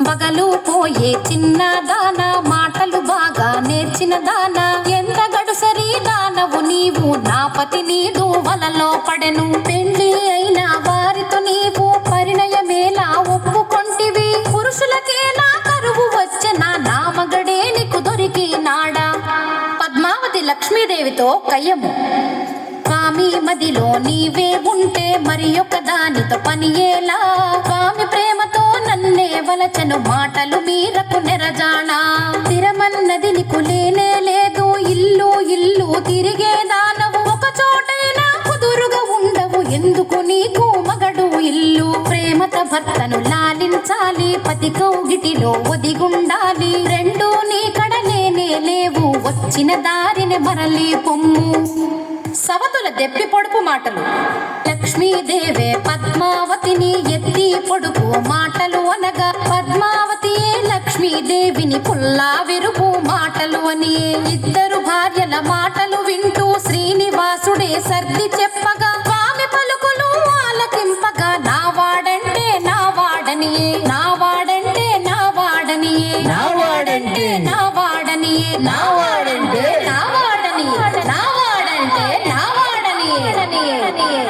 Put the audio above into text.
బగలు పోయే చిన్న దాన మాటలు బాగా నేర్చిన దాన ఎంత గడుసరి దానవు నీవు నా పతి నీదు వలలో పడెను పెండ్లి అయిన వారితో నీవు పరిణయమేలా ఒప్పుకొంటివి పురుషులకేలా కరువు వచ్చన నా మగడే నీకు దొరికినాడా. పద్మావతి లక్ష్మీదేవితో కయ్యము. స్వామి మదిలో నీవే ఉంటే మరి ఒక దానితో పనియేలా, స్వామి ప్రేమతో నన్నే వలచను మాటలు మీరకు నెరజానా. స్థిరమన్నది నీకు లేనే లేదు, ఇల్లు ఇల్లు తిరిగే దానవు ఒక చోటైనా కుదురుగా ఉండవు, ఎందుకు నీకు మగడు ఇల్లు. ప్రేమతో భర్తను లాలించాలి, పతి కౌగిటిలో ఒదిగుండాలి, రెండు నీ కడలేనే లేవు, వచ్చిన దారిని మరలి పొమ్ము. సవతుల దెప్పి పొడుపు మాటలు. లక్ష్మీదేవే పద్మావతిని ఎత్తి పొడుపు మాటలు అనగా, పద్మావతియే లక్ష్మీదేవిని పుల్లా విరుపు మాటలు అని. ఇద్దరు భార్యల మాటలు వింటూ శ్రీనివాసుడే సర్ది చెప్పగా, స్వామి పలుకులు ఆలకింపగా, నా వాడంటే నా వాడనియే, నా వాడంటే నా వాడనియే, నా వాడంటే నా వాడనియే, నా వాడంటే నా వాడనియే, నా వాడంటే నా వాడనియే.